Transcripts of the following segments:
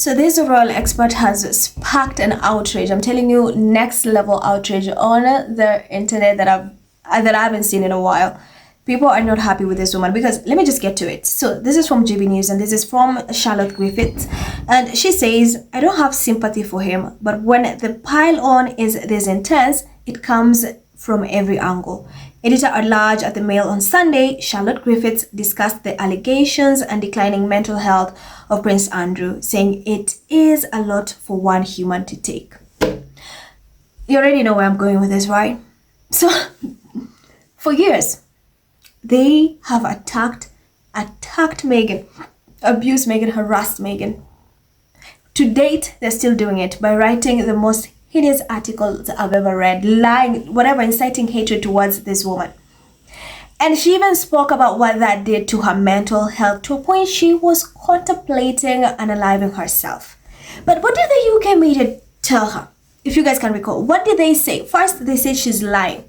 So this royal expert has sparked an outrage. I'm telling you, next level outrage on the internet that I haven't seen in a while. People are not happy with this woman because let me just get to it. So this is from GB News and this is from Charlotte Griffiths, and she says, I don't have sympathy for him, but when the pile on is this intense, it comes from every angle. Editor at large at the Mail on Sunday, Charlotte Griffiths discussed the allegations and declining mental health of Prince Andrew, saying it is a lot for one human to take. You already know where I'm going with this, right? So, for years, they have attacked Meghan, abused Meghan, harassed Meghan. To date, they're still doing it by writing the most hideous articles I've ever read, lying, whatever, inciting hatred towards this woman. And she even spoke about what that did to her mental health, to a point she was contemplating unaliving herself. But what did the UK media tell her? If you guys can recall, what did they say? First, they said she's lying.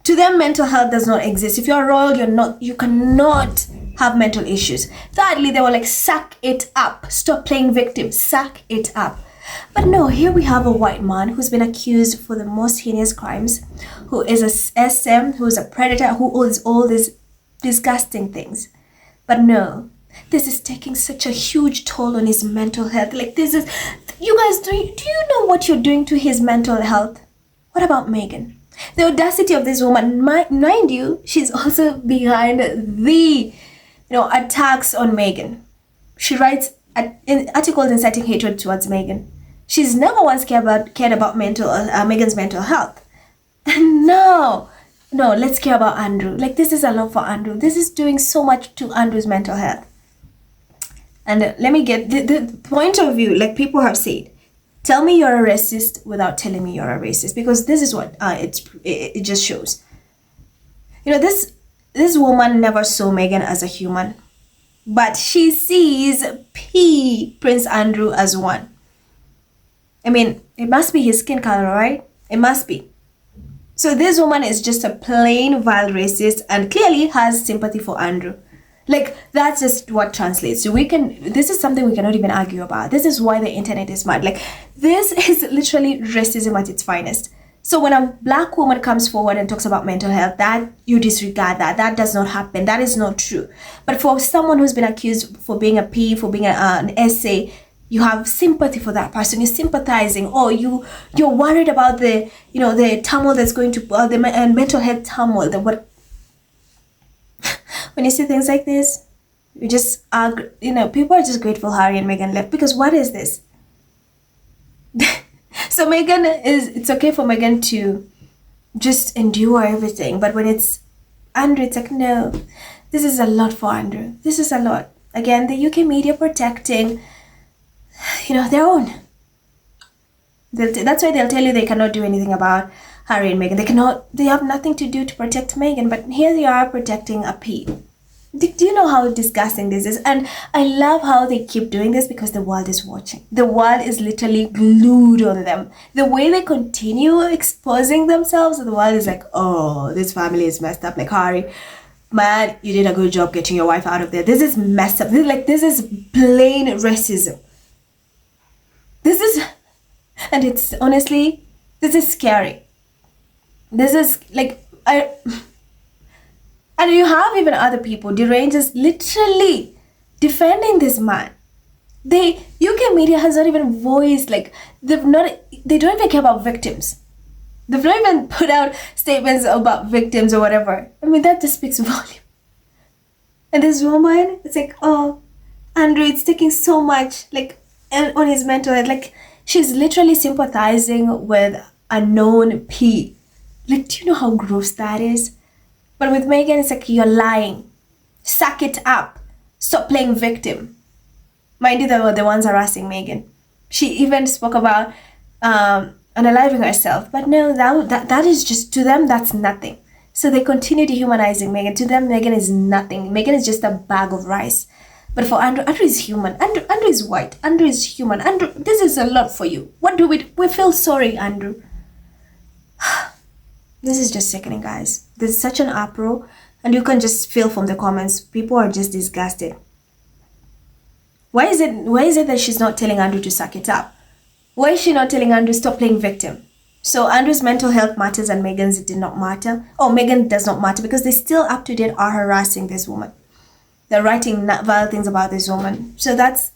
To them, mental health does not exist. If you're royal, you cannot have mental issues. Thirdly, they were like, suck it up. Stop playing victim. Suck it up. But no, here we have a white man who's been accused for the most heinous crimes, who is a SM, who is a predator, who is all these disgusting things. But no, this is taking such a huge toll on his mental health. Like this is, you guys, do you know what you're doing to his mental health? What about Meghan? The audacity of this woman, mind you, she's also behind the attacks on Meghan. She writes articles inciting hatred towards Meghan. She's never once cared about Meghan's mental health. No, let's care about Andrew. Like, this is a lot for Andrew. This is doing so much to Andrew's mental health. And let me get the point of view, like people have said. Tell me you're a racist without telling me you're a racist, because this is what it just shows. This woman never saw Meghan as a human, but she sees Prince Andrew as one. I mean, it must be his skin color, right? It must be. So this woman is just a plain vile racist and clearly has sympathy for Andrew. Like, that's just what translates. So this is something we cannot even argue about. This is why the internet is mad. Like, this is literally racism at its finest. So when a black woman comes forward and talks about mental health, that you disregard that does not happen. That is not true. But for someone who's been accused for being a P, for being an essay, you have sympathy for that person. You're sympathizing. Or you're worried about the turmoil that's going to the mental health turmoil. When you see things like this, you just are, people are just grateful Harry and Meghan left, because what is this? So it's okay for Meghan to just endure everything, but when it's Andrew, it's like, no, this is a lot for Andrew. This is a lot. Again, the UK media protecting, their own. That's why they'll tell you they cannot do anything about Harry and Meghan. They have nothing to do to protect Meghan, but here they are protecting a P. Do you know how disgusting this is? And I love how they keep doing this, because the world is watching. The world is literally glued on them. The way they continue exposing themselves, the world is like, oh, this family is messed up. Like, Harry, man, you did a good job getting your wife out of there. This is messed up. This is plain racism. And it's honestly, this is scary. This is like, and you have even other people, derangers, literally defending this man. The UK media has not even voiced, like, they don't even care about victims. They've not even put out statements about victims or whatever. I mean, that just speaks volume. And this woman, it's like, oh, Andrew, it's taking so much, like, on his mental health. Like, she's literally sympathizing with a known P. Like, do you know how gross that is? But with Meghan, it's like, you're lying. Suck it up. Stop playing victim. Mind you, they were the ones harassing Meghan. She even spoke about unaliving herself. But no, that is just, to them, that's nothing. So they continue dehumanizing Meghan. To them, Meghan is nothing. Meghan is just a bag of rice. But for Andrew is human. Andrew is white. Andrew is human. Andrew, this is a lot for you. What do we feel sorry, Andrew. This is just sickening, guys. There's such an uproar, and you can just feel from the comments, people are just disgusted. Why is it that she's not telling Andrew to suck it up? Why is she not telling Andrew stop playing victim? So Andrew's mental health matters and Megan's did not matter. Oh, Megan does not matter because they still up to date are harassing this woman. They're writing vile things about this woman. So that's,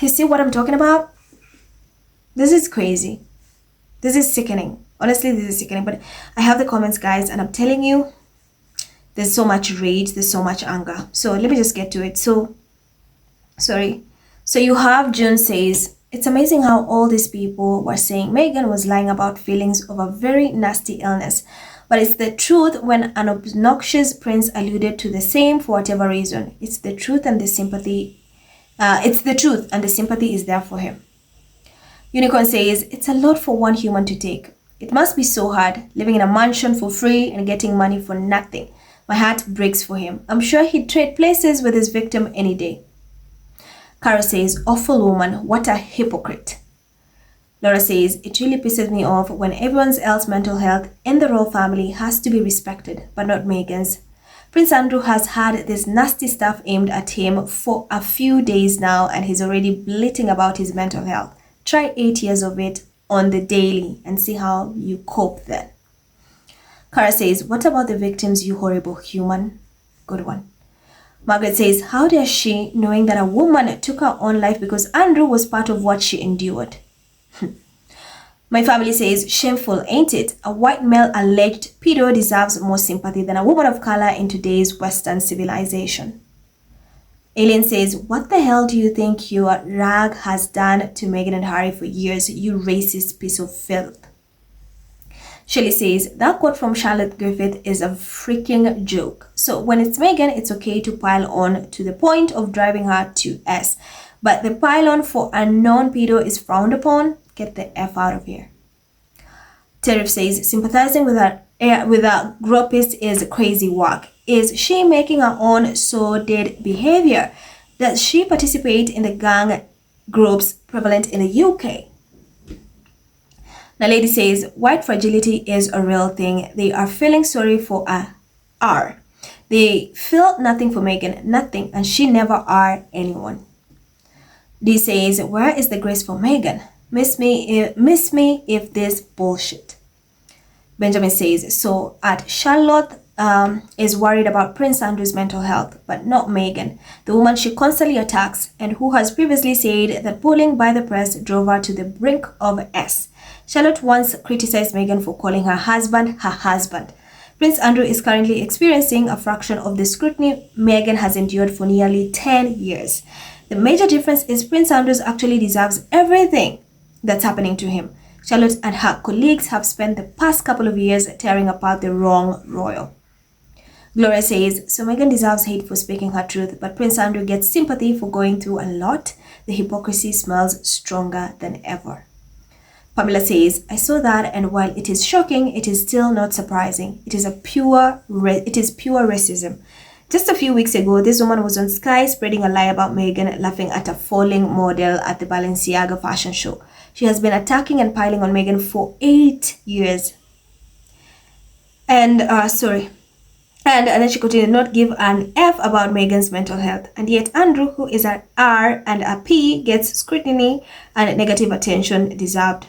you see what I'm talking about? This is crazy. This is sickening. Honestly, this is sickening. But I have the comments, guys, and I'm telling you, there's so much rage, there's so much anger. So let me just get to it. So you have June says, it's amazing how all these people were saying Megan was lying about feelings of a very nasty illness. But it's the truth when an obnoxious prince alluded to the same for whatever reason. It's the truth and the sympathy. It's the truth and the sympathy is there for him. Unicorn says, it's a lot for one human to take. It must be so hard, living in a mansion for free and getting money for nothing. My heart breaks for him. I'm sure he'd trade places with his victim any day. Cara says, awful woman, what a hypocrite. Laura says, it really pisses me off when everyone else's mental health in the royal family has to be respected, but not Meghan's. Prince Andrew has had this nasty stuff aimed at him for a few days now and he's already bleating about his mental health. Try 8 years of it on the daily and see how you cope then. Cara says, what about the victims, you horrible human? Good one. Margaret says, how dare she, knowing that a woman took her own life because Andrew was part of what she endured? My family says, shameful, ain't it? A white male alleged pedo deserves more sympathy than a woman of color in today's Western civilization. Alien says, what the hell do you think your rag has done to Meghan and Harry for years, you racist piece of filth? Shelley says, that quote from Charlotte Griffith is a freaking joke. So when it's Meghan, it's okay to pile on to the point of driving her to S. But the pile on for a non-pedo is frowned upon. Get the F out of here. Terif says, sympathizing with a gropist is crazy work. Is she making her own sordid behavior? Does she participate in the gang groups prevalent in the UK? Now, lady says, white fragility is a real thing. They are feeling sorry for a R. They feel nothing for Meghan, nothing, and she never are anyone. D says, where is the grace for Meghan? Miss me if this bullshit. Benjamin says, so at Charlotte is worried about Prince Andrew's mental health, but not Meghan, the woman she constantly attacks and who has previously said that bullying by the press drove her to the brink of S. Charlotte once criticized Meghan for calling her husband. Prince Andrew is currently experiencing a fraction of the scrutiny Meghan has endured for nearly 10 years. The major difference is Prince Andrew actually deserves everything that's happening to him. Charlotte and her colleagues have spent the past couple of years tearing apart the wrong royal. Gloria says, so Meghan deserves hate for speaking her truth, but Prince Andrew gets sympathy for going through a lot. The hypocrisy smells stronger than ever. Pamela says, I saw that, and while it is shocking, it is still not surprising. It is pure racism. Just a few weeks ago, this woman was on Sky spreading a lie about Meghan, laughing at a falling model at the Balenciaga fashion show. She has been attacking and piling on Meghan for 8 years. And then she continued, not give an F about Meghan's mental health. And yet Andrew, who is an R and a P, gets scrutiny and negative attention deserved.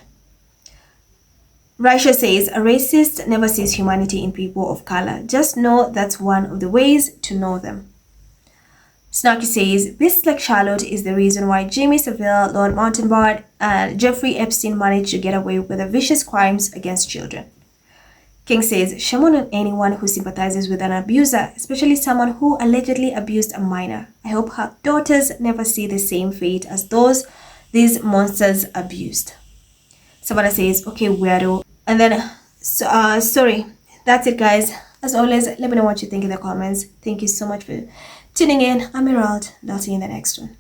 Raisha says, a racist never sees humanity in people of color. Just know that's one of the ways to know them. Snarky says, this like Charlotte is the reason why Jimmy Savile, Lord Mountaineard, and Jeffrey Epstein managed to get away with the vicious crimes against children. King says, shame on anyone who sympathizes with an abuser, especially someone who allegedly abused a minor. I hope her daughters never see the same fate as these monsters abused. Savannah says, okay, weirdo. And then, sorry, that's it, guys. As always, let me know what you think in the comments. Thank you so much for tuning in. I'm Emerald, and I'll see you in the next one.